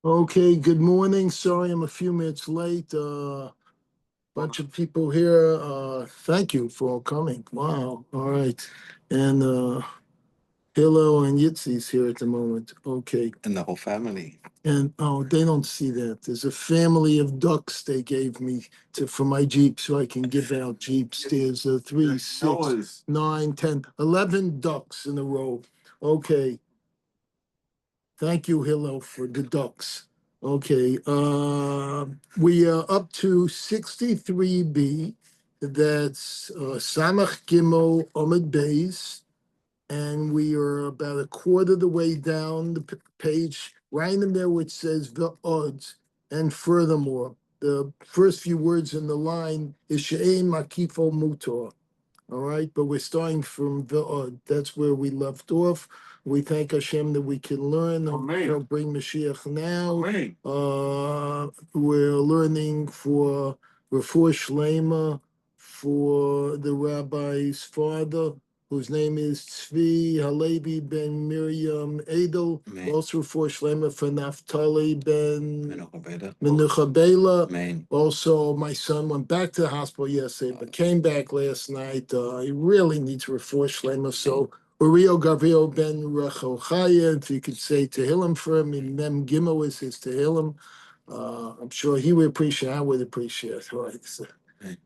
Okay, good morning. Sorry, I'm a few minutes late. Bunch of people here. Thank you for coming. Wow. All right. And Hilo and Yitzi's here at the moment. Okay. And the whole family. And oh, they don't see that. There's a family of ducks they gave me for my Jeep so I can give out Jeeps. There's three, six, 9, 10, 11 ducks in a row. Okay. Thank you, Hilo, for the ducks. Okay, we are up to 63B. That's Samach Gimel Omid Beis, and we are about a quarter of the way down the page, right in there which says the odds. And furthermore, the first few words in the line is She'ein Makifo Mutor. All right, but we're starting from the that's where we left off. We thank Hashem that we can learn. He'll bring Mashiach now. We're learning for Refuah Shlema for the rabbi's father, whose name is Tzvi Halevi ben Miriam Edel. Also Refuah Shlema for Naftali ben Menucha Bela. Also, my son went back to the hospital yesterday, but came back last night. He really needs refuah shlema. So, Uriel Gabriel ben Rechochaya, if you could say Tehillim for him, and Mem Gimel is his Tehillim. I'm sure he would appreciate. I would appreciate. Right, it's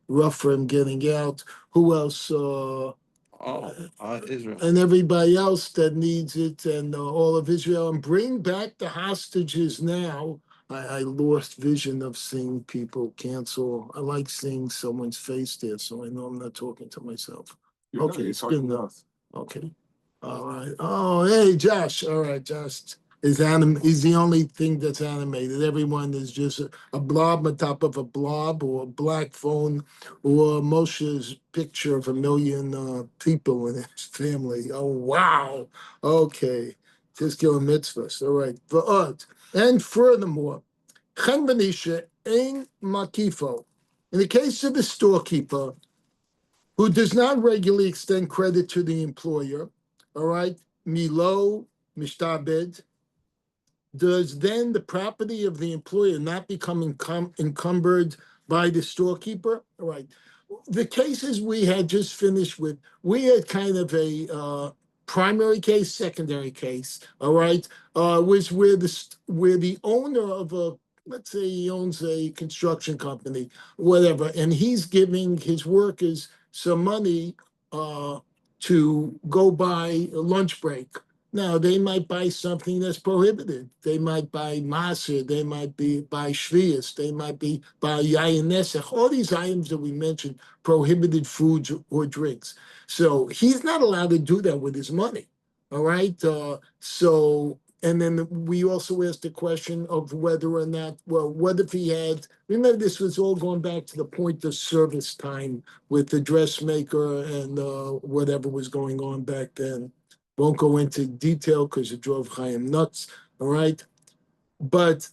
rough for him getting out. Who else? Israel. And everybody else that needs it, and all of Israel, and bring back the hostages now. I lost vision of seeing people cancel. I like seeing someone's face there, so I know I'm not talking to myself. Okay, it's good enough. Okay. All right. Oh, hey, Josh. All right, Josh is he's the only thing that's animated. Everyone is just a blob on top of a blob, or a black phone, or Moshe's picture of a million people in his family. Oh, wow. Okay. Just killing mitzvahs. All right. V'od. And furthermore, chen benisha ein makifo. In the case of the storekeeper who does not regularly extend credit to the employer, all right, milo mishtabed, does then the property of the employer not become encumbered by the storekeeper? All right. The cases we had just finished with, we had kind of a primary case, secondary case, all right, was where the owner of let's say he owns a construction company, whatever, and he's giving his workers some money to go buy a lunch break. Now, they might buy something that's prohibited. They might buy maser, they might buy shvius, they might buy yayin nesach, all these items that we mentioned, prohibited foods or drinks. So he's not allowed to do that with his money, all right? And then we also asked the question of whether or not, well, what if he had, remember this was all going back to the point of service time with the dressmaker and whatever was going on back then. Won't go into detail because it drove Chaim nuts, all right? But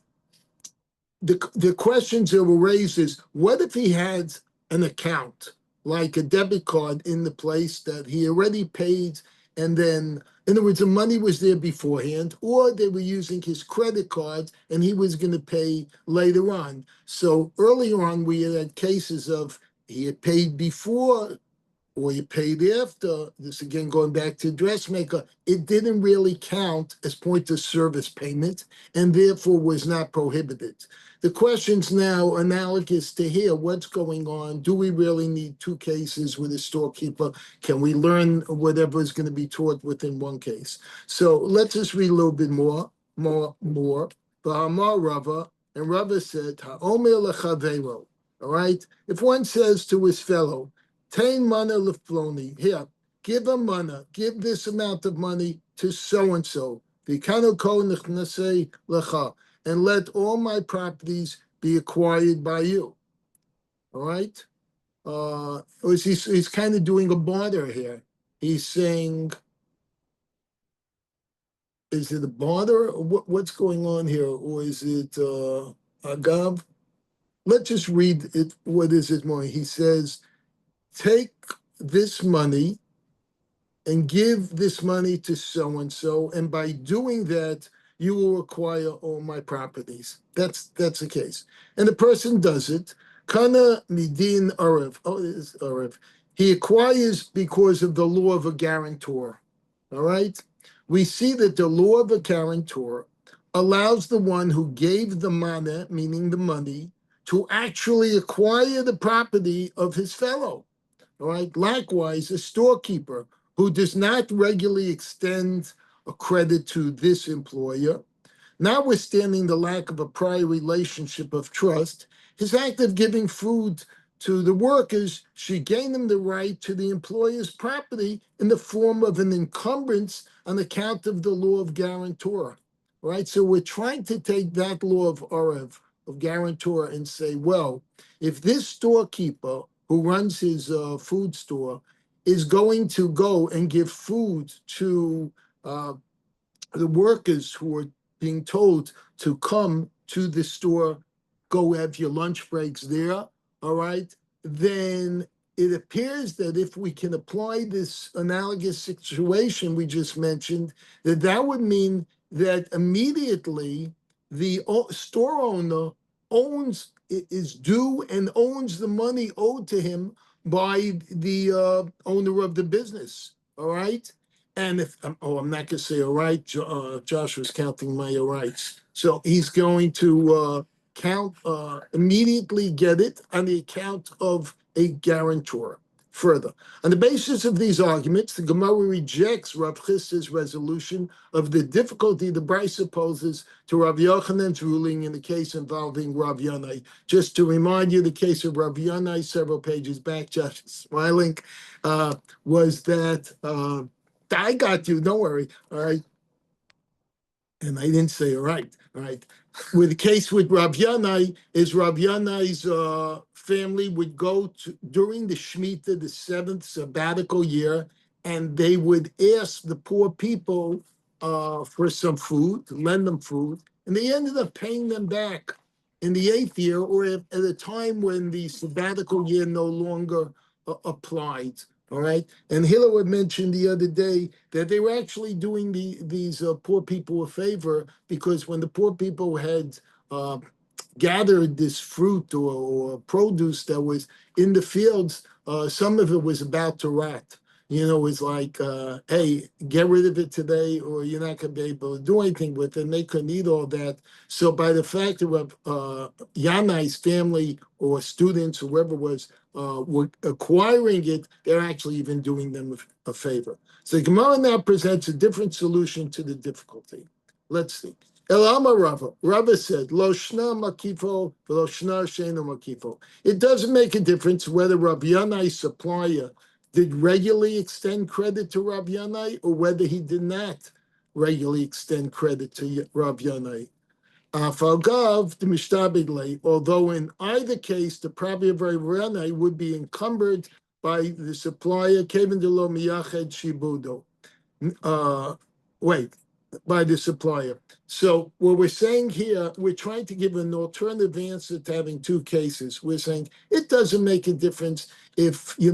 the questions that were raised is, what if he had an account, like a debit card in the place that he already paid, and then, in other words, the money was there beforehand, or they were using his credit card and he was going to pay later on. So earlier on, we had cases of he had paid before or you paid after, this again going back to dressmaker, it didn't really count as point of service payment and therefore was not prohibited. The question's now analogous to here. What's going on? Do we really need two cases with a storekeeper? Can we learn whatever is going to be taught within one case? So let's just read a little bit more. Ba'amar Rava, and Rava said, Ha'omer lechavero. All right? If one says to his fellow, Tain mana lefloni. Here, give a mana. Give this amount of money to so and so. And let all my properties be acquired by you. All right. He's kind of doing a barter here. He's saying, is it a barter? What's going on here, or is it agav? Let's just read it. What is it more? He says, take this money and give this money to so-and-so. And by doing that, you will acquire all my properties. That's the case. And the person does it. Kana midin arev. Oh, it is arev. He acquires because of the law of a guarantor. All right. We see that the law of a guarantor allows the one who gave the mana, meaning the money, to actually acquire the property of his fellow. All right. Likewise, a storekeeper who does not regularly extend a credit to this employer, notwithstanding the lack of a prior relationship of trust, his act of giving food to the workers should gain him the right to the employer's property in the form of an encumbrance on account of the law of guarantor. All right. So we're trying to take that law of Orev, of guarantor, and say, well, if this storekeeper who runs his food store is going to go and give food to uh, the workers who are being told to come to the store, go have your lunch breaks there, all right, then it appears that if we can apply this analogous situation we just mentioned, that would mean that immediately the store owner is due and owns the money owed to him by the owner of the business, all right? And if, I'm not going to say all right, Josh was counting my all rights. So he's going to immediately get it on the account of a guarantor. Further, on the basis of these arguments, the Gemara rejects Rav Chisda's resolution of the difficulty the Brisa poses to Rav Yochanan's ruling in the case involving Rav Yanai. Just to remind you, the case of Rav Yanai, several pages back, Josh is smiling, was that I got you, don't worry, all right? And I didn't say, all right. With the case with Rav Yanai, is Rav Yanai's family would go to, during the Shemitah, the seventh sabbatical year, and they would ask the poor people for some food, to lend them food, and they ended up paying them back in the eighth year, or at a time when the sabbatical year no longer applied. All right. And Hillel had mentioned the other day that they were actually doing these poor people a favor, because when the poor people had gathered this fruit or produce that was in the fields, some of it was about to rot. It's like, hey, get rid of it today or you're not going to be able to do anything with it. And they couldn't eat all that. So by the fact of Yanai's family or students, whoever was, were acquiring it, they're actually even doing them a favor. So Gemara now presents a different solution to the difficulty. Let's see. Elama Rava. Rava said, Lo shna makifo, lo shna shena makifo. It doesn't make a difference whether Rav Yanai's supplier did regularly extend credit to Rav Yanai or whether he did not regularly extend credit to Rav Yanai. Falgav the Mishtabidle, although in either case the property of Rav Yanai would be encumbered by the supplier, Kevin de lo miyached shibudo. By the supplier. So what we're saying here, we're trying to give an alternative answer to having two cases. We're saying it doesn't make a difference if, he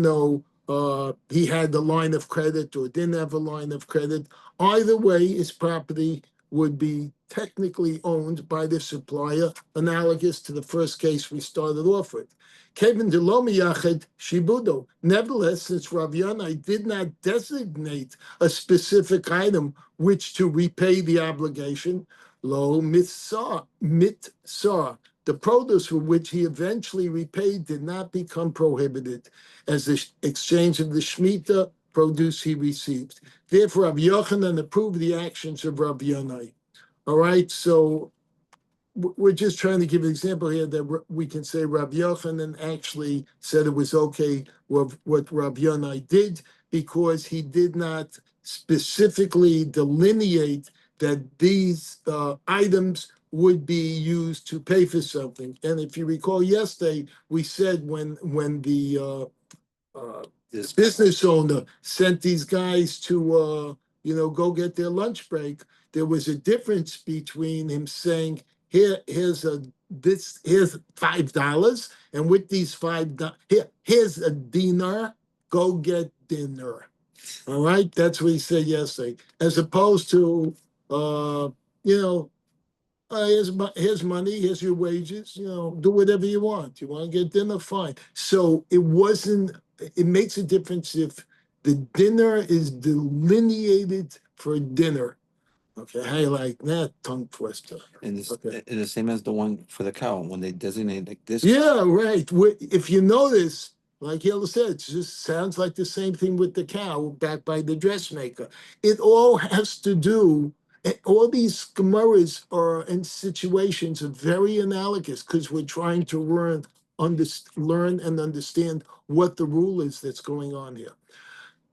had a line of credit or didn't have a line of credit. Either way, his property would be technically owned by the supplier, analogous to the first case we started off with. Kevin de lo miyached shibudo. Nevertheless, since Rav Yanai did not designate a specific item which to repay the obligation, lo mitzah, the produce for which he eventually repaid did not become prohibited as the exchange of the Shemitah produce he received. Therefore, Rav Yochanan approved the actions of Rav Yanai. All right, so we're just trying to give an example here that we can say Rav Yochanan actually said it was okay with what Rav Yanai did, because he did not specifically delineate that these items would be used to pay for something. And if you recall yesterday, we said when the this business owner sent these guys to go get their lunch break, there was a difference between him saying, here's $5, and with these $5, here's a dinar, go get dinner. All right, that's what he said yesterday, as opposed to you know, here's money, here's your wages, do whatever you want. You want to get dinner, fine. So it makes a difference if the dinner is delineated for dinner. Okay, how you like that tongue twister? And it's, Okay. it's the same as the one for the cow when they designate like this. Yeah, right. If you notice, like Yellow said, it just sounds like the same thing with the cow back by the dressmaker. It all has to do, all these Gemaras are in situations are very analogous because we're trying to learn and understand what the rule is that's going on here.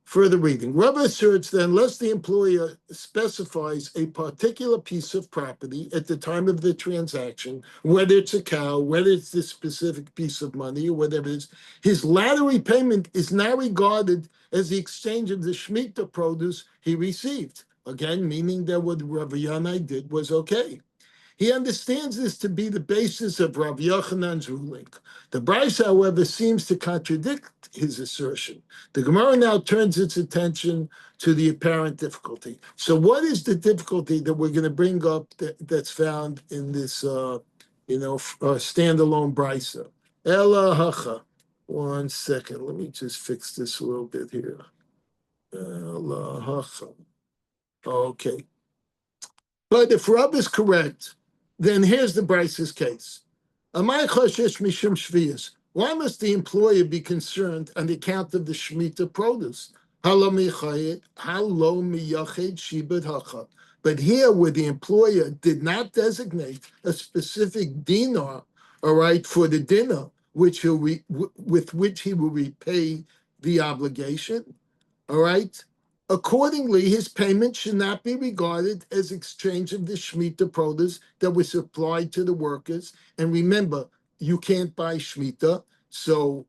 Further reading. Rabbi asserts that unless the employer specifies a particular piece of property at the time of the transaction, whether it's a cow, whether it's this specific piece of money, or whatever it is, his latter repayment is not regarded as the exchange of the Shemitah produce he received. Again, meaning that what Rabbi Yanai did was okay. He understands this to be the basis of Rav Yochanan's ruling. The Bryce, however, seems to contradict his assertion. The Gemara now turns its attention to the apparent difficulty. So, what is the difficulty that we're going to bring up that's found in this, standalone Bryce? Ela hacha. 1 second. Let me just fix this a little bit here. Ela hacha. Okay. But if Rab is correct, then here's the Bryce's case. Why must the employer be concerned on the account of the Shemitah produce? But here, where the employer did not designate a specific dinar, all right, for the dinner, with which he will repay the obligation, all right, accordingly, his payment should not be regarded as exchange of the Shemitah produce that was supplied to the workers. And remember, you can't buy Shemitah. So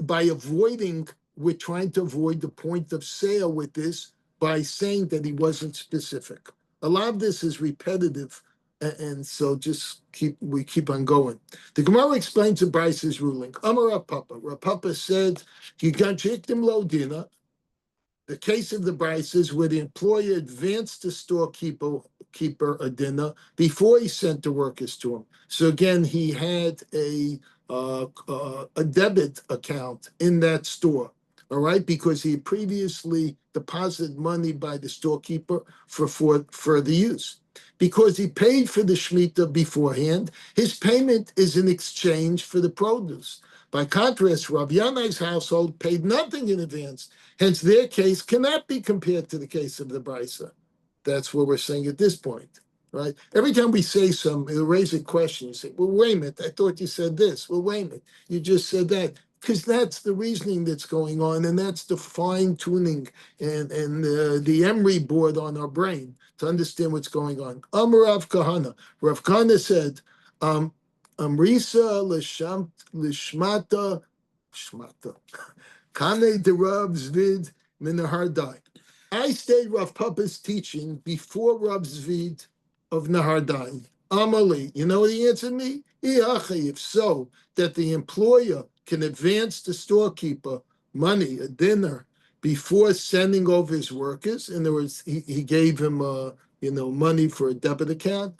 we're trying to avoid the point of sale with this by saying that he wasn't specific. A lot of this is repetitive. And so we keep on going. The Gemara explains the Bryce's ruling. Amar Rav Papa. Rav Papa said, "You got him lo dina." The case of the Bryce is where the employer advanced the storekeeper a dinner before he sent the workers to him. So again, he had a debit account in that store, all right, because he previously deposited money by the storekeeper for further use. Because he paid for the Shemitah beforehand, his payment is in exchange for the produce. By contrast, Rav Yanai's household paid nothing in advance. Hence, their case cannot be compared to the case of the Brisa. That's what we're saying at this point, right? Every time we say something, it'll raise a question. You say, well, wait a minute, I thought you said this. Well, wait a minute, you just said that. Because that's the reasoning that's going on, and that's the fine-tuning and the emery board on our brain to understand what's going on. Rav Kahana. Rav Kahana said, Amrisa lishmata, shmata. Kane de Rav Zvid Minahardai. I stayed Rav Papa's teaching before Rav Zvid of Nahardai. Amali, you know what he answered me? If so, that the employer can advance the storekeeper money, a dinner, before sending over his workers. In other words, he gave him money for a debit account.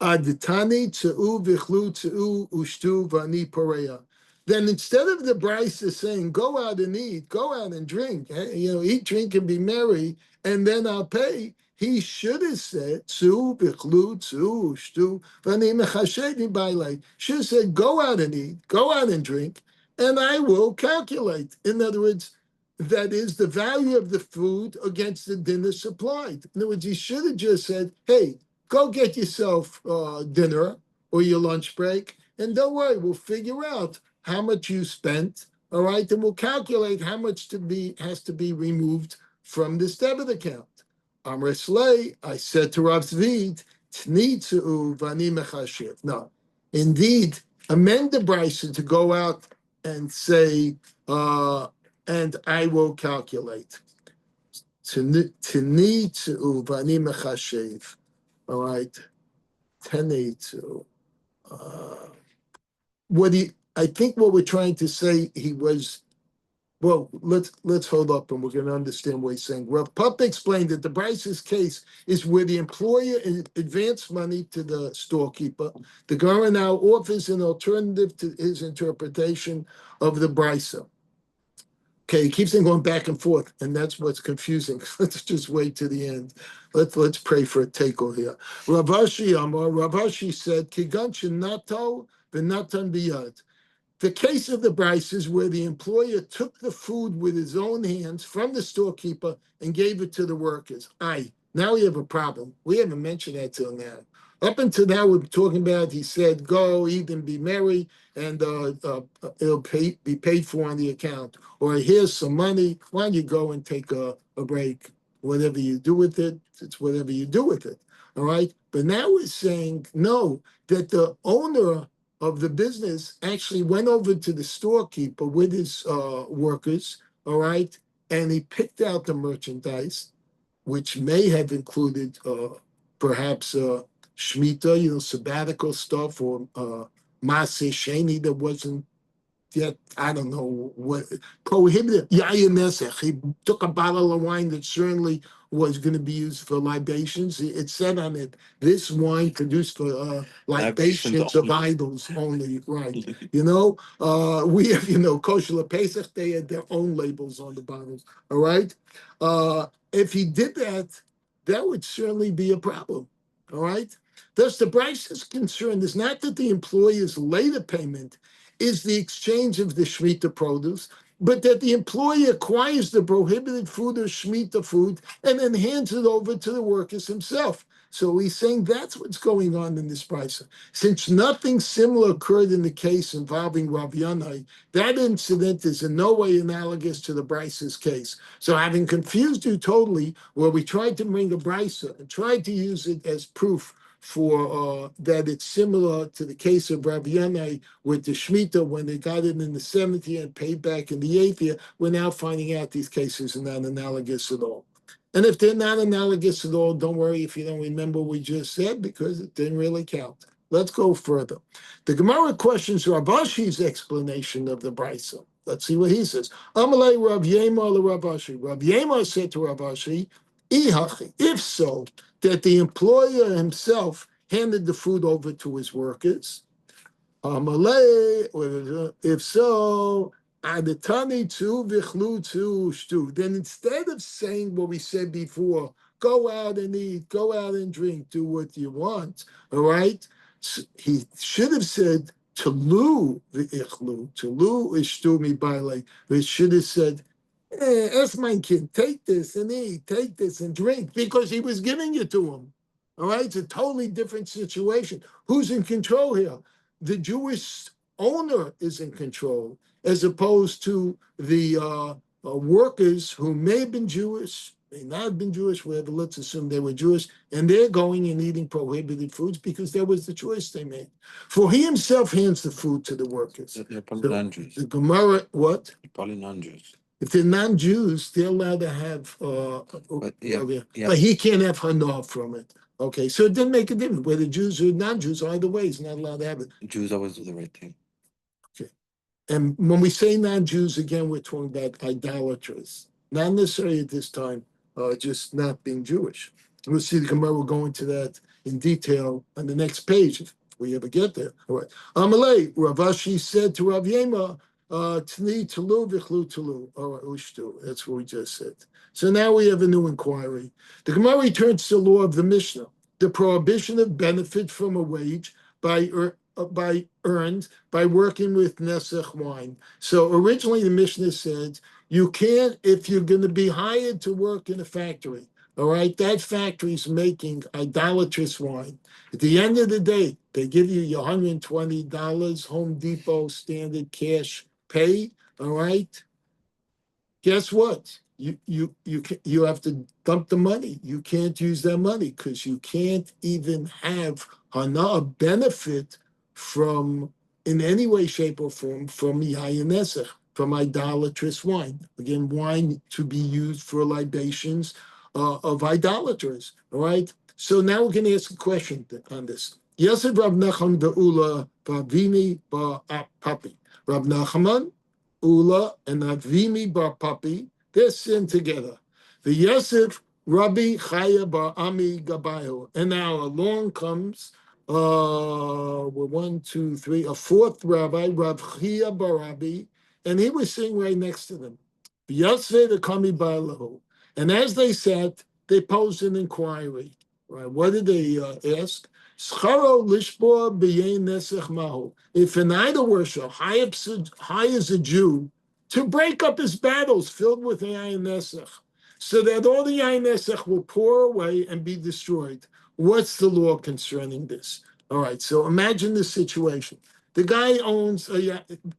Aditani tzu vichlu tzu ushtu vani pareya. Then instead of the Brisa saying, go out and eat, go out and drink, eat, drink, and be merry, and then I'll pay, he should have said, tzu vichlu tzu ushtu vani mechasheni bailei. Should have said, go out and eat, go out and drink, and I will calculate. In other words, that is the value of the food against the dinner supplied. In other words, he should have just said, hey, go get yourself dinner or your lunch break, and don't worry, we'll figure out how much you spent, all right, and we'll calculate how much has to be removed from this debit account. Amr Slay, I said to Rav Zvid, Tnitzu vani mechashiv. No, indeed, amend the Bryson to go out and say, and I will calculate. Tnitzu vani mechashiv. All right, 1082. I think what we're trying to say, he was Well, let's hold up and we're going to understand what he's saying. Rav Papa explained that the Bryce's case is where the employer advanced money to the storekeeper. The Gemara now offers an alternative to his interpretation of the Bryce. Okay, he keeps on going back and forth, and that's what's confusing. Let's just wait to the end. Let's pray for a takeover here. Rav Ashi said, "Kigan shenato v'natan biyad." The case of the Bryce is where the employer took the food with his own hands from the storekeeper and gave it to the workers. Now we have a problem. We haven't mentioned that till now. Up until now, we're talking about, he said, go, eat, and be merry, and it'll be paid for on the account. Or here's some money. Why don't you go and take a break? Whatever you do with it, it's whatever you do with it. All right? But now we're saying, no, that the owner of the business actually went over to the storekeeper with his workers, all right, and he picked out the merchandise, which may have included perhaps Shemitah, sabbatical stuff, or Maseches that wasn't yet, I don't know what, prohibited. Yayin Nesech, he took a bottle of wine that certainly was going to be used for libations. It said on it, this wine produced for libations of idols only, right? We have, kosher Pesach, they had their own labels on the bottles, all right? If he did that, that would certainly be a problem, all right? Thus, the Bryce's concern is not that the employer's later payment is the exchange of the Shemitah produce, but that the employee acquires the prohibited food or Shemitah food and then hands it over to the workers himself. So he's saying that's what's going on in this Bryce. Since nothing similar occurred in the case involving Rav Yanai, that incident is in no way analogous to the Bryce's case. So having confused you totally, where we tried to bring a Bryce and tried to use it as proof for that it's similar to the case of Rav Yanai with the Shemitah when they got it in the 7th year and paid back in the 8th year. We're now finding out these cases are not analogous at all. And if they're not analogous at all, don't worry if you don't remember what we just said, because it didn't really count. Let's go further. The Gemara questions Rav Ashi's explanation of the Brisa. Let's see what he says. Amalei Rav Yema Rav Ashi. Rav Yema said to Rav Ashi, if so, that the employer himself handed the food over to his workers. If so, then instead of saying what we said before, go out and eat, go out and drink, do what you want, all right? He should have said, Tulu v'ichlu, Tulu ishtu mi baile. He should have said, ask my kid, take this and eat, take this and drink, because he was giving it to him. All right, it's a totally different situation. Who's in control here? The Jewish owner is in control, as opposed to the workers who may have been Jewish, may not have been Jewish, whatever, let's assume they were Jewish, and they're going and eating prohibited foods because that was the choice they made. For he himself hands the food to the workers. They're probably non-Jews. The Gemara, what? They're probably non-Jews. If they're non-Jews, they're allowed to have, but he can't have hana from it. Okay, so it didn't make a difference whether Jews or non-Jews. Either way, he's not allowed to have it. Jews always do the right thing. Okay, and when we say non-Jews, again, we're talking about idolaters, not necessarily at this time, just not being Jewish. We'll see the Gemara will go into that in detail on the next page if we ever get there. All right, Amalei, Rav Ashi said to Rav Yema, Tni Tulu Vichlu Tulu, or Ushtu. That's what we just said. So now we have a new inquiry. The Gemara returns to the law of the Mishnah, the prohibition of benefit from a wage earned by working with Nesach wine. So originally the Mishnah said you can't, if you're going to be hired to work in a factory, all right, that factory's making idolatrous wine. At the end of the day, they give you your $120 Home Depot standard cash pay, all right? Guess what? You have to dump the money. You can't use that money because you can't even have hana benefit from, in any way, shape, or form, from yayin nesach, from idolatrous wine. Again, wine to be used for libations of idolaters, all right? So now we're going to ask a question on this. Yosef Rav Nachman Be'ula Ba'vini Ba'papi. Rav Nachman Ula and Avimi bar Papi, they're sitting together. The Yosef Rabbi Chaya bar Ami Gabayo. And now along comes one, two, three, a fourth rabbi, Rav Chia bar Rabbi, and he was sitting right next to them. Yosef the Kami bar. And as they sat, they posed an inquiry. Right? What did they ask? Scharo lishbor b'yein nesech mahu. If an idol worshiper hires a Jew to break up his battles filled with yain nesech, so that all the yain nesech will pour away and be destroyed, what's the law concerning this? All right, so imagine this situation. The guy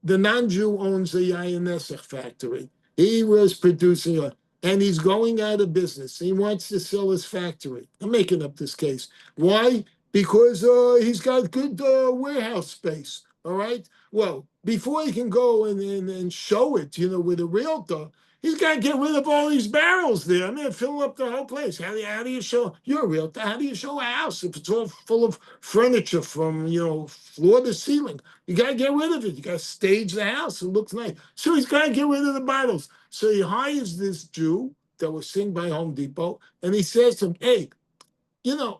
the non-Jew owns a yain nesech factory. He was producing and he's going out of business. He wants to sell his factory. I'm making up this case. Why? Because he's got good warehouse space. All right. Well, before he can go and show it, with a realtor, he's got to get rid of all these barrels there. I mean, fill up the whole place. How do you show? You're a realtor. How do you show a house if it's all full of furniture from floor to ceiling? You got to get rid of it. You got to stage the house. It looks nice. So he's got to get rid of the bottles. So he hires this Jew that was seen by Home Depot, and he says to him, "Hey,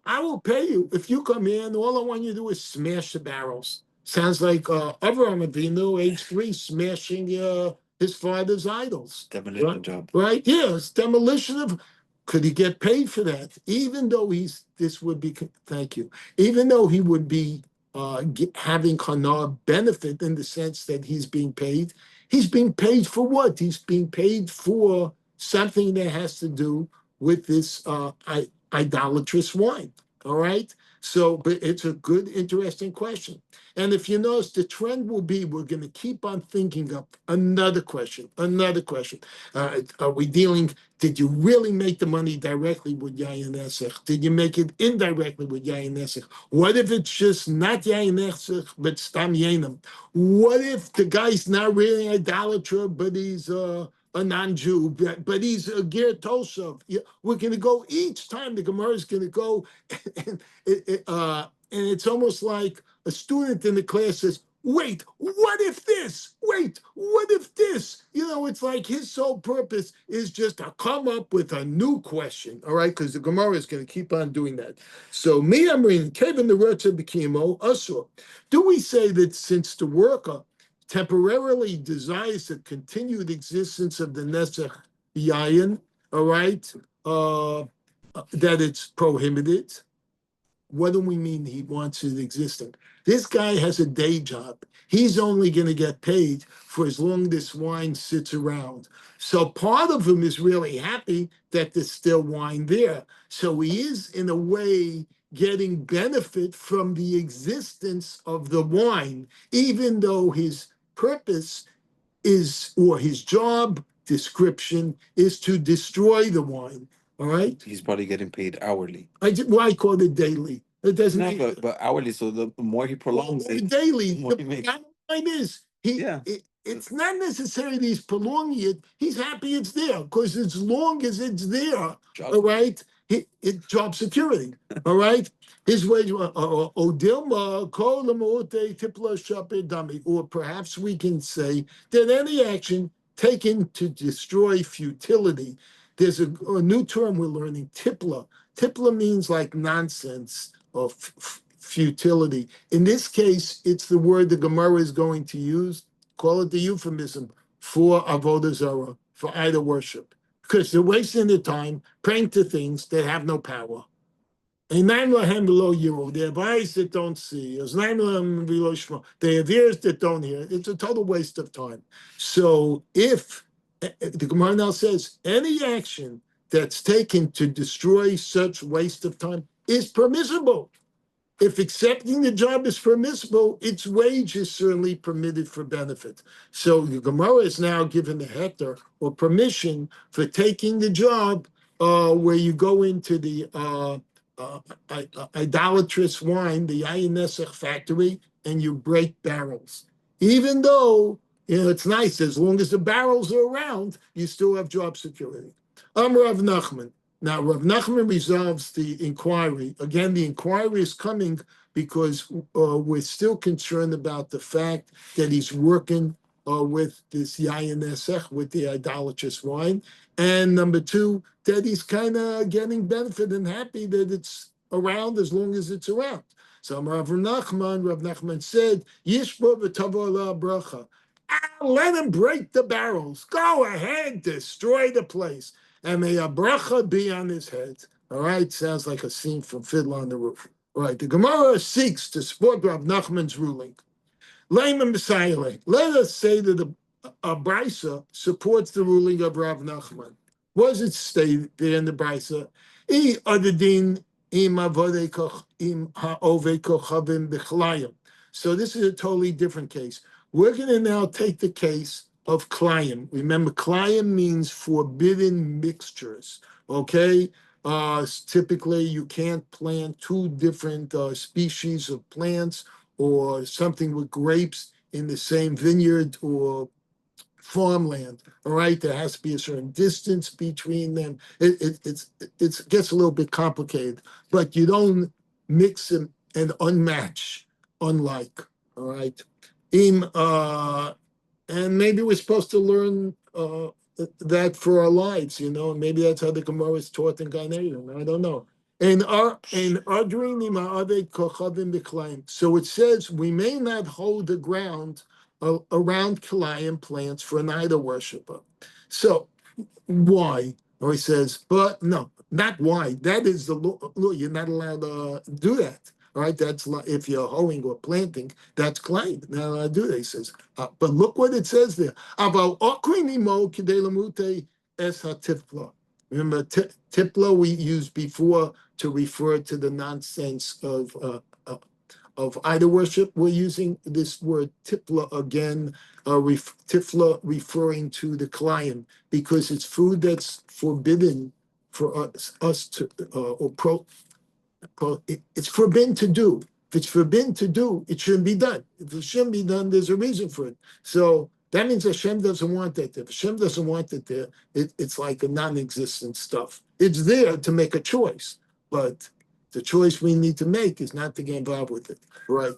I will pay you if you come in. All I want you to do is smash the barrels." Sounds like Avraham Avinu, age 3, smashing his father's idols. Demolition job. Right? Yeah, it's demolition of. Could he get paid for that? Even though thank you. Even though he would be having Hanar benefit in the sense that he's being paid for what? He's being paid for something that has to do with this idolatrous wine. All right. So, but it's a good, interesting question. And if you notice, the trend will be we're going to keep on thinking up another question. Are we dealing? Did you really make the money directly with Yayin Esech? Did you make it indirectly with Yayin Esech? What if it's just not Yayin Esech, but Stam Yenim? What if the guy's not really an idolater, but he's a non-Jew, but he's a Ger Toshav? We're going to go each time. The Gemara is going to go, and it's almost like a student in the class says, "Wait, what if this? Wait, what if this?" It's like his sole purpose is just to come up with a new question, all right? Because the Gemara is going to keep on doing that. So, me, I'm reading, Kevin the Retzer Bekimo, Asur. Do we say that since the worker temporarily desires the continued existence of the Nesach Yayin, all right, that it's prohibited? What do we mean he wants it existing? This guy has a day job. He's only going to get paid for as long this wine sits around. So part of him is really happy that there's still wine there. So he is, in a way, getting benefit from the existence of the wine, even though his purpose or his job description is to destroy the wine. All right. He's probably getting paid hourly. Why call it daily? It doesn't. No, but hourly. So the more he prolongs it, daily. the more The he makes. bottom line is it's not necessarily that he's prolonging it. He's happy it's there because as long as it's there, all right, it's job security. All right. His wage, Odilma, Tipla Shape Dummy, or perhaps we can say that any action taken to destroy futility. There's a new term we're learning, tipla. Tipla means like nonsense or futility. In this case, it's the word the Gemara is going to use, call it the euphemism, for Avodah Zara, for idol worship. Because they're wasting their time praying to things that have no power. Einaim lahem below Euro. They have eyes that don't see. Oznaim lahem below Shema. They have ears that don't hear. It's a total waste of time. So if the Gemara now says any action that's taken to destroy such waste of time is permissible. If accepting the job is permissible, its wage is certainly permitted for benefit. So the Gemara is now given the hector or permission for taking the job where you go into the idolatrous wine, the Yayin Nesach factory, and you break barrels. Even though it's nice, as long as the barrels are around, you still have job security. Rav Nachman. Now, Rav Nachman resolves the inquiry. Again, the inquiry is coming because we're still concerned about the fact that he's working with this yayin esech, with the idolatrous wine. And number two, that he's kind of getting benefit and happy that it's around as long as it's around. So Rav Nachman said, Yishbo v'tavo la bracha. Let him break the barrels. Go ahead, destroy the place. And may a bracha be on his head. All right, sounds like a scene from Fiddler on the Roof. All right, the Gemara seeks to support Rav Nachman's ruling. Layman Messiah, let us say that the Brisa supports the ruling of Rav Nachman. What does it state there in the Brisa? I adadin im avode im ha'ove kochavim b'chlayim. So this is a totally different case. We're going to now take the case of klayim. Remember, klayim means forbidden mixtures. Okay, typically you can't plant two different species of plants or something with grapes in the same vineyard or farmland. All right, there has to be a certain distance between them. It gets a little bit complicated, but you don't mix them and unmatch, unlike. All right, and maybe we're supposed to learn that for our lives, maybe that's how the Gemara is taught in Gan Eden. I don't know. So it says we may not hold the ground around Kilayim plants for an idol worshiper. So why? Or he says, but no, not why. That is the law. You're not allowed to do that. All right, that's if you're hoeing or planting, that's Kilayim. Not allowed to do that. He says, but look what it says there. Remember, tipla we used before to refer to the nonsense of idol worship. We're using this word tipla again, tifla referring to the Kilayim, because it's food that's forbidden for us to, it's forbidden to do. If it's forbidden to do, it shouldn't be done. If it shouldn't be done, there's a reason for it. So that means Hashem doesn't want that there. If Hashem doesn't want it there, it's like a non-existent stuff. It's there to make a choice, but the choice we need to make is not to get involved with it, right?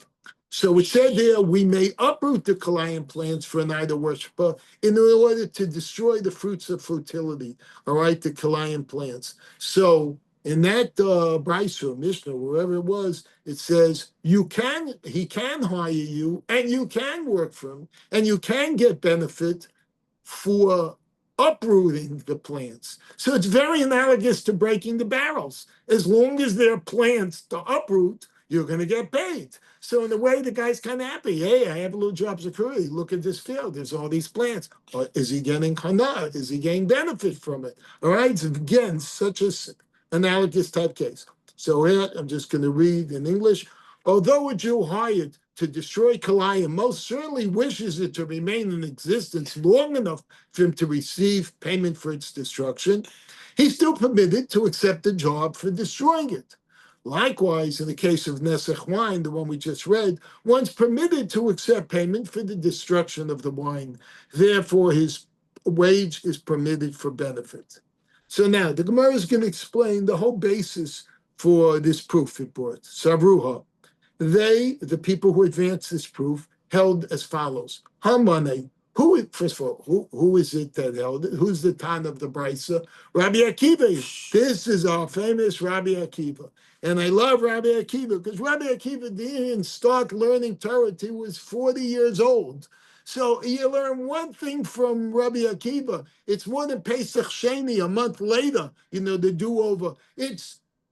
So it said there, we may uproot the Kilayim plants for an idol worshiper in order to destroy the fruits of fertility, all right, the Kilayim plants. So in that Brisa, Mishnah, wherever it was, it says he can hire you and you can work for him and you can get benefit for uprooting the plants. So it's very analogous to breaking the barrels. As long as there are plants to uproot, you're going to get paid. So in a way, the guy's kind of happy. Hey, I have a little job security. Look at this field. There's all these plants. Is he getting hana? Is he getting benefit from it? All right. So again, such an analogous type case. So here, I'm just going to read in English. Although a Jew hired to destroy Kilayim most certainly wishes it to remain in existence long enough for him to receive payment for its destruction, he's still permitted to accept the job for destroying it. Likewise, in the case of Nesach wine, the one we just read, one's permitted to accept payment for the destruction of the wine. Therefore, his wage is permitted for benefit. So now, the Gemara is going to explain the whole basis for this proof it brought. Savruha. They, the people who advanced this proof, held as follows. Hamane. First of all, who is it that held it? Who's the Tan of the Brisa? Rabbi Akiva. This is our famous Rabbi Akiva. And I love Rabbi Akiva because Rabbi Akiva didn't start learning Torah until he was 40 years old. So you learn one thing from Rabbi Akiva. It's more than Pesach Sheni, a month later, the do-over.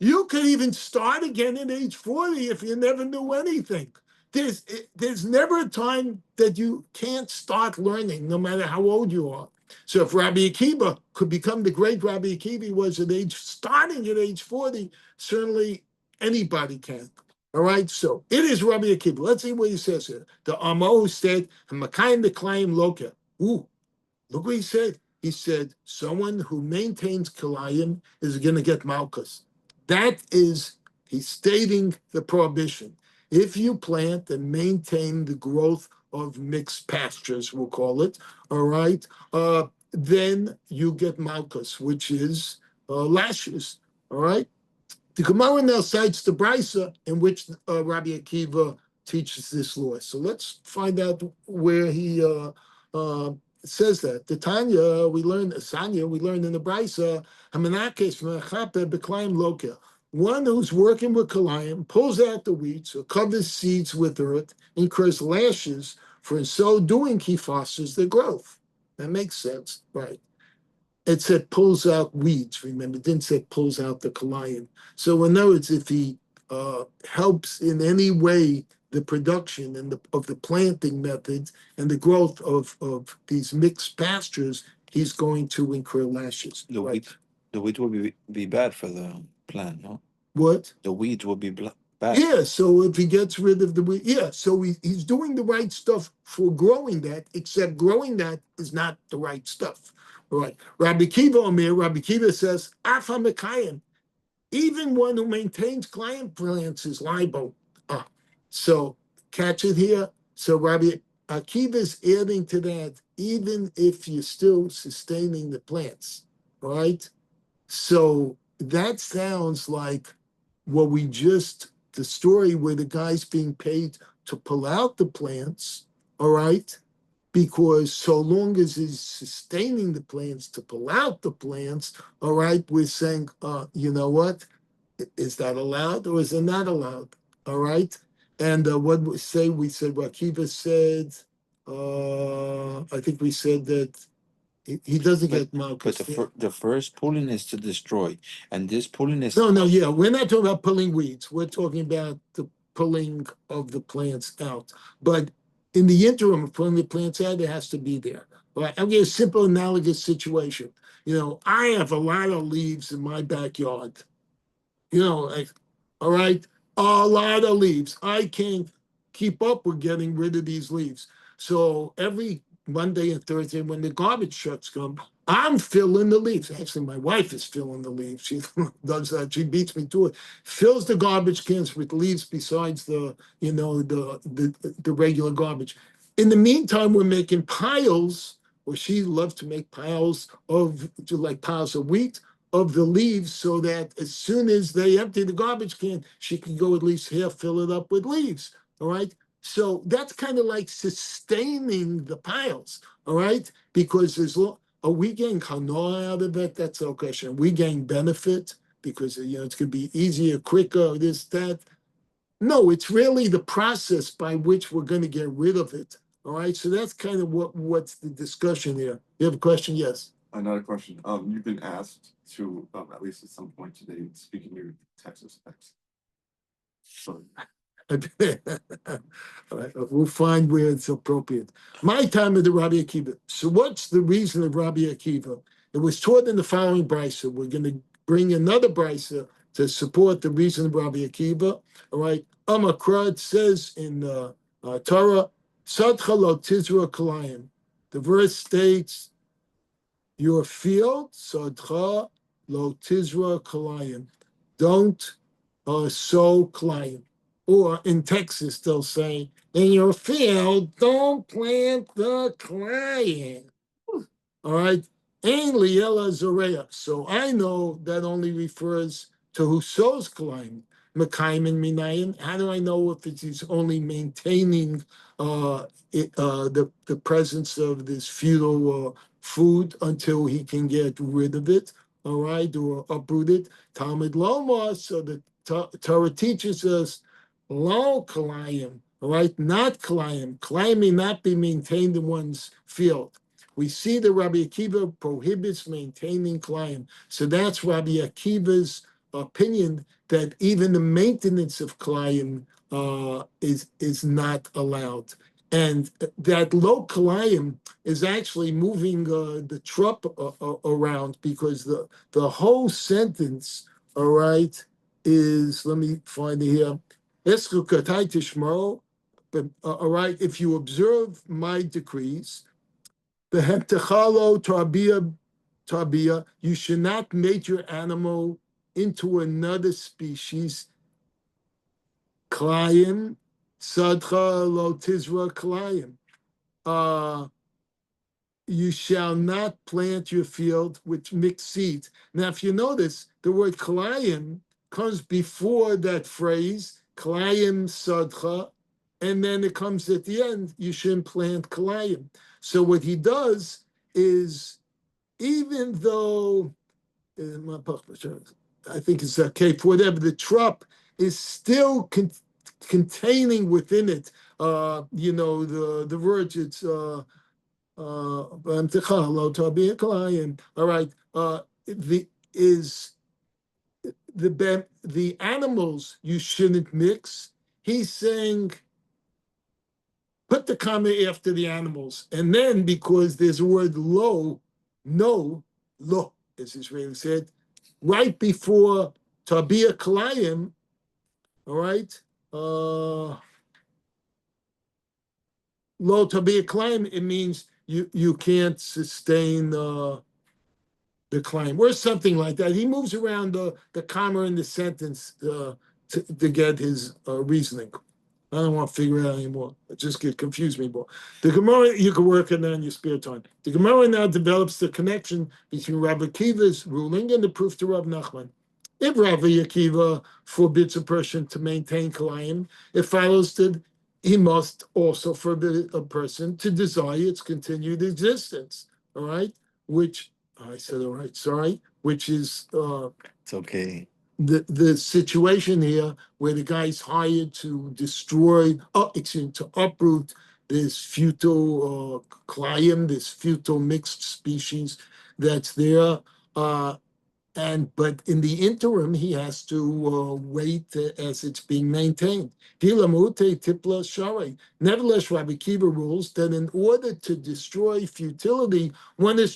You could even start again at age 40 if you never knew anything. There's never a time that you can't start learning, no matter how old you are. So if Rabbi Akiva could become the great Rabbi Akiva he was starting at age 40, certainly anybody can. All right, so it is Rabbi Akiva. Let's see what he says here. The Amo said, "Hamakayim b'Kilayim loka." Ooh, look what he said. He said, someone who maintains Kilayim is going to get Malchus. That is, he's stating the prohibition. If you plant and maintain the growth of mixed pastures, we'll call it, all right, then you get Malchus, which is lashes, all right? The Gemara now cites the Brisa in which Rabbi Akiva teaches this law. So let's find out where he it says that the Tanya we learned Sanya we learned in the Brisa Hamanakes Mechape Beklayim Loka. One who's working with Kalayim pulls out the wheat or covers seeds with earth, incurs lashes, for in so doing he fosters their growth. That makes sense, right? It said pulls out weeds. Remember, it didn't say pulls out the Kalayim. So in other words, if he helps in any way the production and of the planting methods and the growth of these mixed pastures, he's going to incur lashes. The wheat will be bad for the plant, no? What? The weeds will be bad. Yeah, so if he gets rid of the wheat, yeah, so he's doing the right stuff for growing that, except growing that is not the right stuff. All right. Rabbi Kiva says, Afa Mekayim, even one who maintains client plants is liable. So catch it here. So Rabbi Akiva is adding to that, even if you're still sustaining the plants, all right? So that sounds like what we just, the story where the guy's being paid to pull out the plants, all right? Because so long as he's sustaining the plants to pull out the plants, all right, we're saying, you know what? Is that allowed or is it not allowed? All right. And what we said, Rakiva said, I think we said that he doesn't get But malchus. the first pulling is to destroy, and this pulling is No, yeah, we're not talking about pulling weeds. We're talking about the pulling of the plants out. But in the interim of pulling the plants out, it has to be there. All right, I'll give you a simple analogous situation. You know, I have a lot of leaves in my backyard. You know, like, all right, a lot of leaves. I can't keep up with getting rid of these leaves. So every Monday and Thursday, when the garbage trucks come, I'm filling the leaves. Actually, my wife is filling the leaves. She does that. She beats me to it. Fills the garbage cans with leaves besides the, you know, the regular garbage. In the meantime, we're making piles, or she loves to make piles of like piles of wheat of the leaves, so that as soon as they empty the garbage can, she can go at least half fill it up with leaves. All right. So that's kind of like sustaining the piles. All right. Because are we getting kanoah out of it? That's no question. We gain benefit because, you know, it's going to be easier, quicker, this, that. No, it's really the process by which we're going to get rid of it. All right. So that's kind of what's the discussion here. You have a question? Yes. Another question. You've been asked to, at least at some point today, speak in your Texas accent. So, all right, we'll find where it's appropriate. My time of the Rabbi Akiva. So what's the reason of Rabbi Akiva? It was taught in the following brisa. We're going to bring another brisa to support the reason of Rabbi Akiva. All right. Amakra, says in Torah, Sadcha lo tizra kalayim. The verse states, your field, Sadcha lo tizra kalayim. Don't sow kalayim. Or in Texas, they'll say, in your field, don't plant the kalayim. All right. Ein liela zoreya. So I know that only refers to who sows kalayim. Mekayim and minayin. How do I know if it's only maintaining the presence of this futile food until he can get rid of it? All right, or uproot it. Talmud Loma. So the Torah teaches us lo kalayim. All right, not kalayim. Kalayim may not be maintained in one's field. We see that Rabbi Akiva prohibits maintaining kalayim. So that's Rabbi Akiva's opinion that even the maintenance of kalayim is not allowed. And that low kalayim is actually moving the truck around, because the whole sentence, all right, is, let me find it here. But all right, if you observe my decrees, the heptechalo tabia, you should not make your animal into another species. Klayim, sadcha lo tizra klayim. You shall not plant your field with mixed seeds. Now, if you notice, the word klayim comes before that phrase, klayim sadcha, and then it comes at the end, you shouldn't plant kalayim. So what he does is, even though I think it's okay for whatever the trop is still containing within it, the words. It's all right. The animals you shouldn't mix. He's saying put the comma after the animals, and then because there's a word lo, no, lo, as Israeli said, right before tabia kalayim, all right, lo tabia kalayim, it means you can't sustain the claim, or something like that. He moves around the comma in the sentence to get his reasoning. I don't want to figure it out anymore. It just get confused me more. The Gemara, you can work on that in your spare time. The Gemara now develops the connection between Rabbi Akiva's ruling and the proof to Rav Nachman. If Rabbi Akiva forbids a person to maintain kalayim, it follows that he must also forbid a person to desire its continued existence. All right, which I said, all right, sorry, which is It's okay. the situation here where the guy's hired to destroy, to uproot this futile clayim, this futile mixed species that's there. But in the interim, he has to wait as it's being maintained. Nevertheless, Rabbi Kiva rules that in order to destroy futility, one is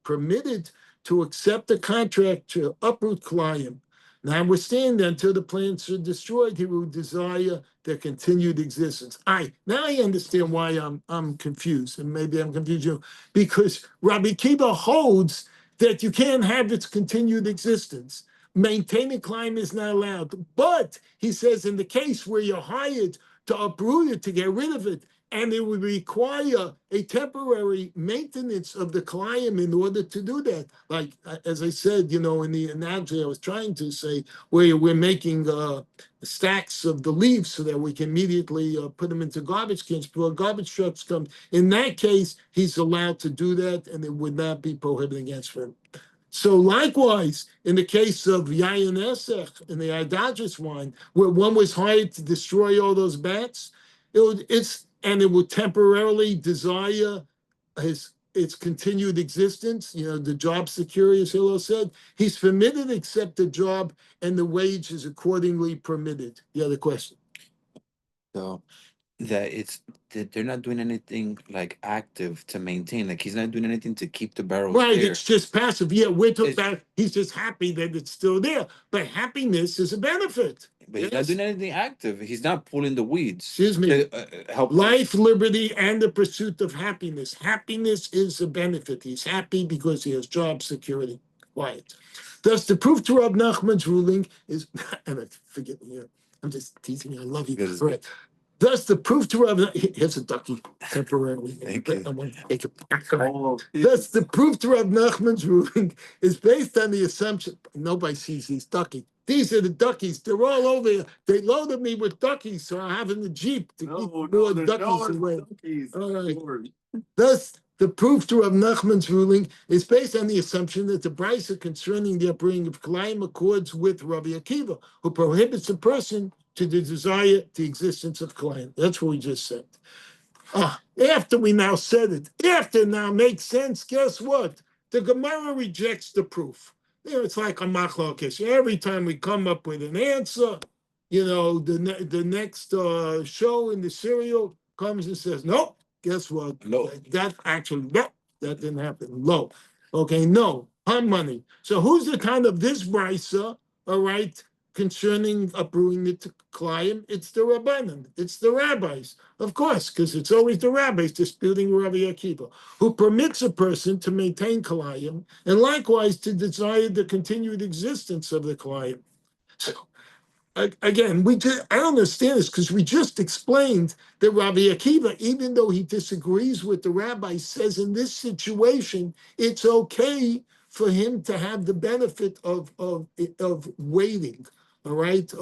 permitted to accept a contract to uproot Kalayim. Notwithstanding, until the plants are destroyed, he will desire their continued existence. Now I understand why I'm confused, and maybe I'm confused you, because Rabbi Kiva holds that you can't have its continued existence. Maintaining climate is not allowed. But he says in the case where you're hired to uproot it, to get rid of it, and it would require a temporary maintenance of the climate in order to do that. Like, as I said, in the analogy I was trying to say, where we're making stacks of the leaves so that we can immediately put them into garbage cans before garbage trucks come. In that case, he's allowed to do that, and it would not be prohibited against him. So likewise, in the case of Yayin Esech, in the idolatrous wine, where one was hired to destroy all those bats, it would temporarily desire its continued existence, the job security, as Hillel said, he's permitted to accept the job and the wage is accordingly permitted. The other question. So that they're not doing anything like active to maintain. Like he's not doing anything to keep the barrels Right, there. it's just passive. Yeah, we're talking about he's just happy that it's still there. But happiness is a benefit. But he's not doing anything active. He's not pulling the weeds. Excuse me. To, help life, liberty, and the pursuit of happiness. Happiness is a benefit. He's happy because he has job security. Quiet. Thus, the proof to Rav Nachman's ruling is, and I forget, I'm just teasing you. I love you. Right. Thus, the proof to Rav, here's a ducky temporarily. Thank you. I want to take it back. Thus, the proof to Rav Nachman's ruling is based on the assumption nobody sees these duckies. These are the duckies. They're all over here. They loaded me with duckies, so I have in the Jeep to keep more duckies away. All right. Thus, the proof to Rav Nachman's ruling is based on the assumption that the brisa concerning the upbringing of Kalayim accords with Rabbi Akiva, who prohibits a person to desire the existence of Kalayim. That's what we just said. After we now said it, after it now makes sense, guess what? The Gemara rejects the proof. It's like a machlokes. Every time we come up with an answer, the next show in the serial comes and says, nope, guess what? No. That didn't happen. Low. Okay, no, money. So who's the kind of this brisa, all right, concerning uprooting the client? It's the Rabbanan. It's the rabbis, of course, because it's always the rabbis disputing Rabbi Akiva, who permits a person to maintain kalayim and likewise to desire the continued existence of the kalayim. So again, I don't understand this because we just explained that Rabbi Akiva, even though he disagrees with the rabbi, says in this situation it's okay for him to have the benefit of waiting, all right,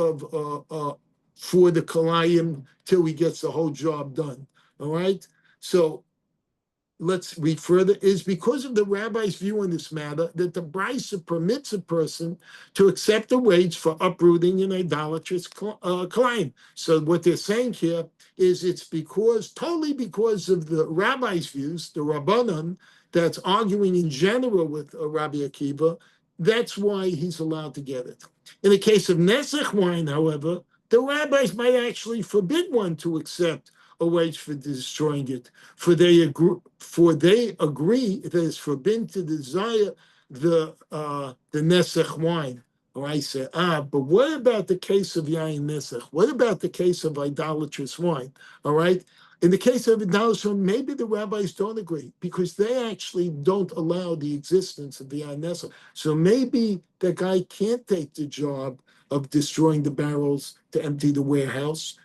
for the Kalayim till he gets the whole job done. All right? So let's read further, is because of the rabbi's view on this matter that the brisa permits a person to accept a wage for uprooting an idolatrous client. So what they're saying here is it's totally because of the rabbi's views, the Rabbanan, that's arguing in general with Rabbi Akiva. That's why he's allowed to get it. In the case of Nesach wine, however, the rabbis might actually forbid one to accept a wage for destroying it, for they agree that it's forbidden to desire the nesach wine. Or I say, but what about the case of yain nesach? What about the case of idolatrous wine? All right. In the case of idolatrous wine, maybe the rabbis don't agree because they actually don't allow the existence of the yain nesach. So maybe the guy can't take the job of destroying the barrels to empty the warehouse.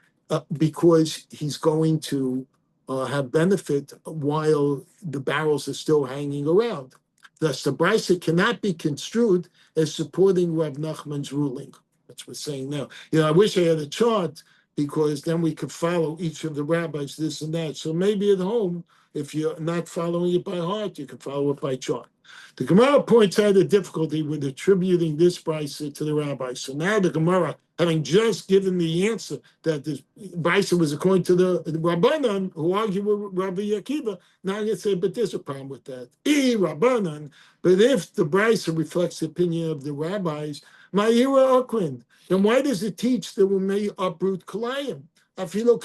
Because he's going to have benefit while the barrels are still hanging around. Thus, the brisa cannot be construed as supporting Rav Nachman's ruling. That's what we're saying now. I wish I had a chart because then we could follow each of the rabbis, this and that. So maybe at home, if you're not following it by heart, you can follow it by chart. The Gemara points out the difficulty with attributing this brisa to the rabbis. So now the Gemara, having just given the answer that this brisa was according to the Rabbanan, who argue with Rabbi Akiva, now I'm going to say, but there's a problem with that. Rabbanan, but if the brisa reflects the opinion of the rabbis, Ma'ira Akwin, then why does it teach that we may uproot Kalayim? According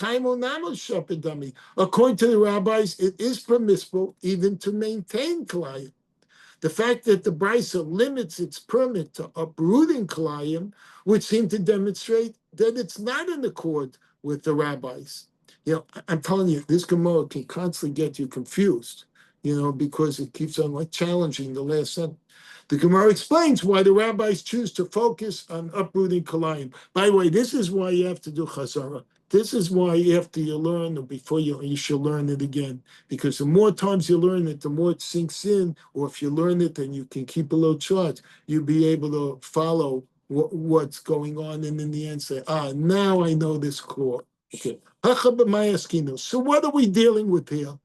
to the rabbis, it is permissible even to maintain Kalayim. The fact that the brisa limits its permit to uprooting Kalayim would seem to demonstrate that it's not in accord with the rabbis. I'm telling you, this Gemara can constantly get you confused, because it keeps on challenging the last sentence. The Gemara explains why the rabbis choose to focus on uprooting Kalayim. By the way, this is why you have to do Chazara. This is why after you learn, or before you should learn it again. Because the more times you learn it, the more it sinks in. Or if you learn it, then you can keep a little chart. You'll be able to follow what's going on, and in the end say, now I know this core. Okay. So what are we dealing with here?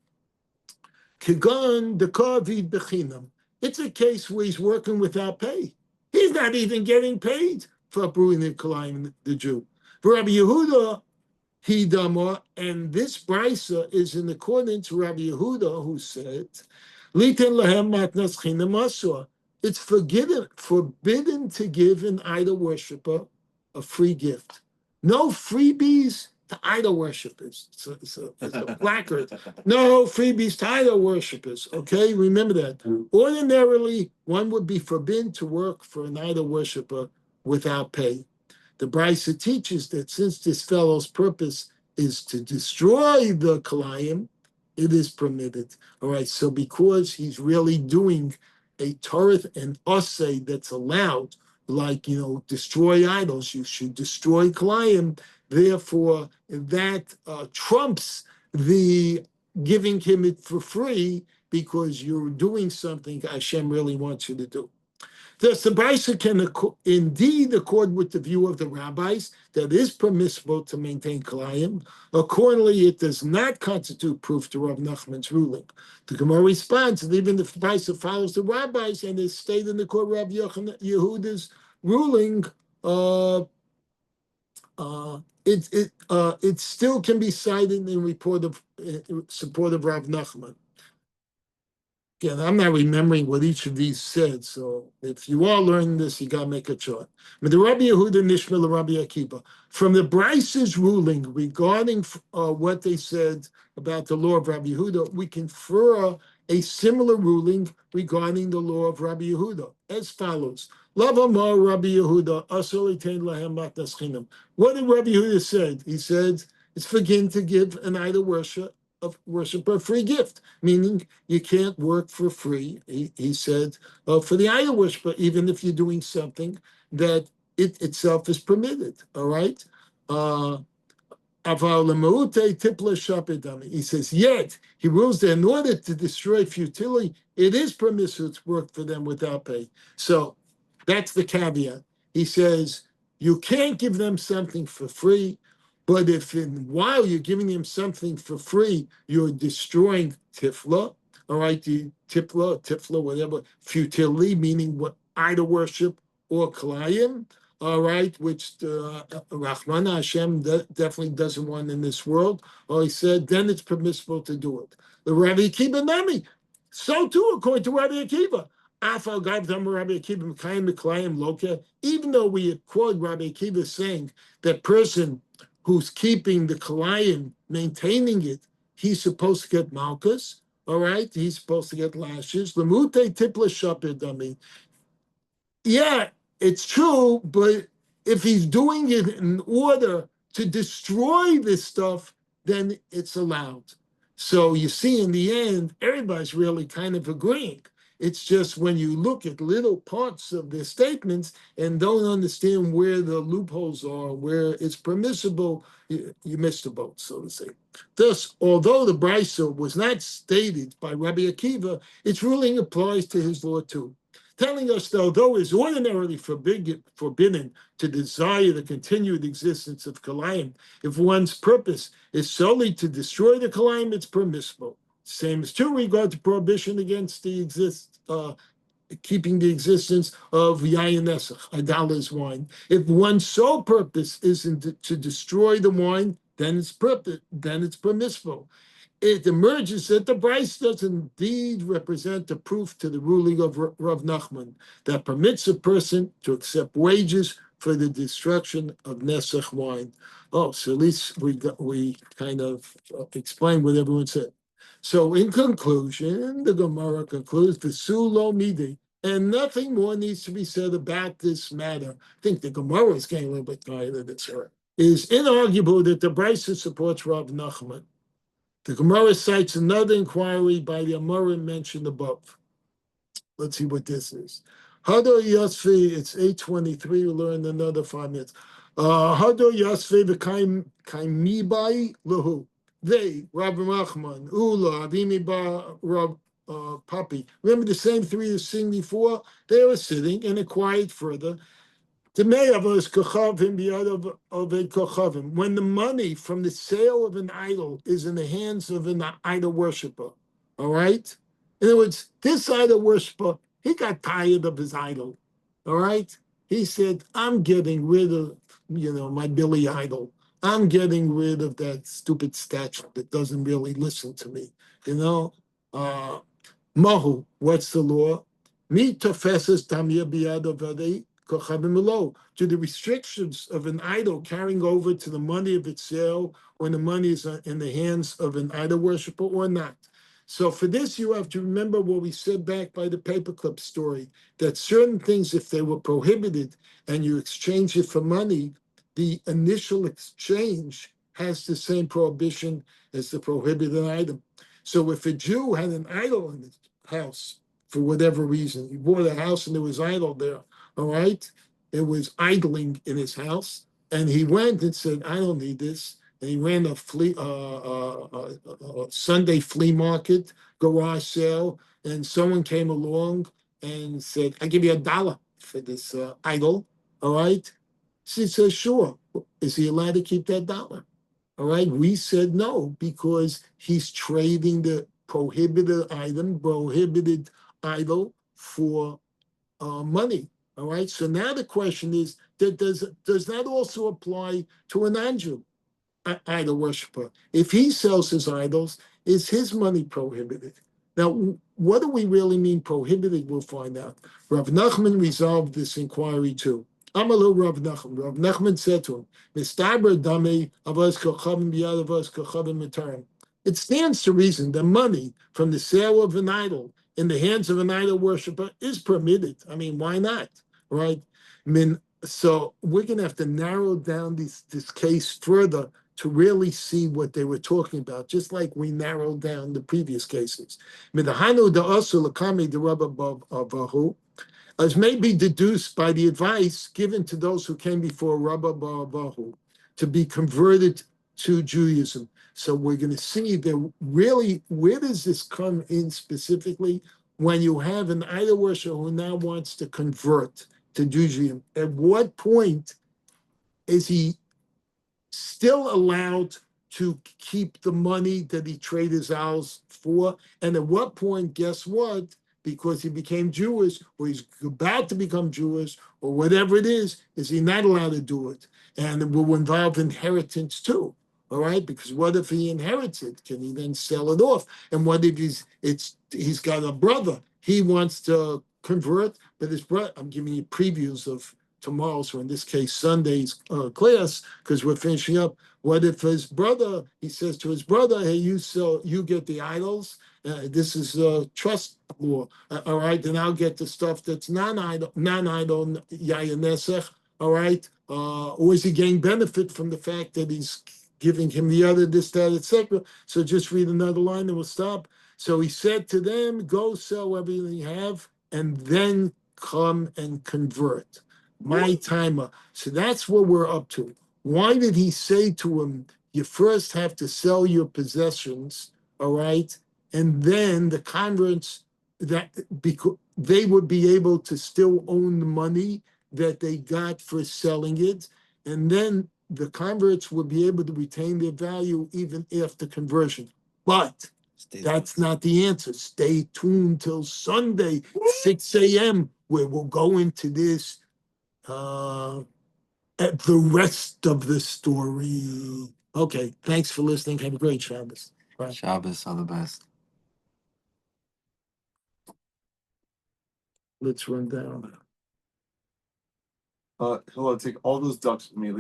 Kigan the Kavid Bechinam. It's a case where he's working without pay. He's not even getting paid for uprooting the Kalayim, the Jew. For Rabbi Yehuda, Hidama, and this brisa is in accordance with Rabbi Yehuda, who said, "Liten lahem matnas chinam asur." It's forbidden to give an idol worshiper a free gift. No freebies to idol worshippers. It's a placard. No freebies to idol worshippers. Okay, remember that. Ordinarily, one would be forbidden to work for an idol worshiper without pay. The brisa teaches that since this fellow's purpose is to destroy the Kalayim, it is permitted. All right, so because he's really doing a Torah and Osei that's allowed, like, destroy idols, you should destroy Kalayim, therefore that trumps the giving him it for free because you're doing something Hashem really wants you to do. Thus, the brisa can indeed accord with the view of the rabbis that it is permissible to maintain Kalayim. Accordingly, it does not constitute proof to Rav Nachman's ruling. The Gemara responds that even if the brisa follows the rabbis and is stated in the court of Rav Yehuda's ruling, it still can be cited in support of Rav Nachman. Again, I'm not remembering what each of these said, so if you are learning this, you got to make a chart. But the Rabbi Yehuda Nishma Rabbi Akiva, from the Brice's ruling regarding what they said about the law of Rabbi Yehuda, we can infer a similar ruling regarding the law of Rabbi Yehuda as follows. Lavamar Rabbi Yehuda, asolitain lahem matnas chinam. What did Rabbi Yehuda said? He said it's forbidden to give an idol worshiper a free gift, meaning you can't work for free. He said for the idol worshiper, even if you're doing something that it itself is permitted. All right. He says, yet he rules that in order to destroy futility, it is permissible to work for them without pay. So that's the caveat. He says you can't give them something for free, But if while you're giving him something for free, you're destroying tifla, all right, the tifla, whatever, futility, meaning what idol worship or kalayim, all right, which Rahman Hashem definitely doesn't want in this world. Or he said, then it's permissible to do it. The Rabbi Akiva Nami, so too, according to Rabbi Akiva. Even though we had quoted Rabbi Akiva saying that person who's keeping the kalayim, maintaining it, he's supposed to get malchus, all right? He's supposed to get lashes. Lemute tipla shapir dami. Yeah, it's true, but if he's doing it in order to destroy this stuff, then it's allowed. So you see, in the end, everybody's really kind of agreeing. It's just when you look at little parts of their statements and don't understand where the loopholes are, where it's permissible, you miss the boat, so to say. Thus, although the Brisa was not stated by Rabbi Akiva, its ruling applies to his law too, telling us that although it is ordinarily forbidden to desire the continued existence of kalayim, if one's purpose is solely to destroy the kalayim, it's permissible. Same is true regard to prohibition against the keeping the existence of yayin nesach, idolatrous wine. If one's sole purpose isn't to destroy the wine, then it's permissible. It emerges that the Bryce does indeed represent a proof to the ruling of Rav Nachman that permits a person to accept wages for the destruction of Nesach wine. Oh, so at least we kind of explained what everyone said. So in conclusion, the Gemara concludes, V'su lo midi, and nothing more needs to be said about this matter. I think the Gemara is getting a little bit tired of this. It is inarguable that the Bryce supports Rav Nachman. The Gemara cites another inquiry by the Amorim mentioned above. Let's see what this is. Hado Yasfi, it's 8:23, we'll learn another 5 minutes. Hado Yasfi v'kaimibai lahu. They, Rabbi Nachman, Ula, Avimi ba Rab Papi. Remember the same three you seen before? They were sitting and inquired further. When the money from the sale of an idol is in the hands of an idol worshiper, all right? In other words, this idol worshiper, he got tired of his idol, all right? He said, I'm getting rid of, my Billy idol. I'm getting rid of that stupid statue that doesn't really listen to me, Mahu, what's the law? Mi tofeses tamir biyad to the restrictions of an idol carrying over to the money of its sale when the money is in the hands of an idol worshiper or not. So for this, you have to remember what we said back by the paperclip story, that certain things, if they were prohibited and you exchange it for money, the initial exchange has the same prohibition as the prohibited item. So if a Jew had an idol in his house, for whatever reason, he bought a house and there was idol there, all right? It was idling in his house. And he went and said, I don't need this. And he ran a Sunday flea market, garage sale. And someone came along and said, I give you $1 for this idol, all right? She said, sure. Is he allowed to keep that $1? All right? We said no, because he's trading the prohibited idol for money. All right. So now the question is, does that also apply to an non-Jew idol worshiper? If he sells his idols, is his money prohibited? Now, what do we really mean prohibited? We'll find out. Rav Nachman resolved this inquiry too. Amalu Rav Nachman. Rav Nachman said to him, "Mistaber dami avos kochavim biyad avos kochavim mitarim." It stands to reason that money from the sale of an idol in the hands of an idol worshiper is permitted. I mean, why not, right? So we're going to have to narrow down this case further to really see what they were talking about, just like we narrowed down the previous cases. As may be deduced by the advice given to those who came before Rabba Bahu to be converted to Judaism. So we're going to see that really, where does this come in specifically? When you have an idol worshiper who now wants to convert to Judaism, at what point is he still allowed to keep the money that he traded his house for. And at what point, guess what? Because he became Jewish, or he's about to become Jewish, or whatever it is he not allowed to do it? And it will involve inheritance too. All right, because what if he inherits it? Can he then sell it off? And what if he's got a brother he wants to convert, but his brother? I'm giving you previews of tomorrow's, or in this case Sunday's class, because we're finishing up. What if his brother? He says to his brother, "Hey, you get the idols. This is trust law. All right, and I'll get the stuff that's non-idol, yayanesech. All right, or is he getting benefit from the fact that he's giving him the other, this, that, etc.? So just read another line and we'll stop. So he said to them, go sell everything you have and then come and convert. My timer. So that's what we're up to. Why did he say to him, you first have to sell your possessions, all right? And then the converts, that because they would be able to still own the money that they got for selling it. And then the converts will be able to retain their value even after conversion. But that's not the answer. Stay tuned till Sunday, 6 a.m., where we'll go into this, at the rest of the story. Okay, thanks for listening. Have a great Shabbos. Bye. Shabbos are the best. Let's run down. He'll take all those ducks immediately.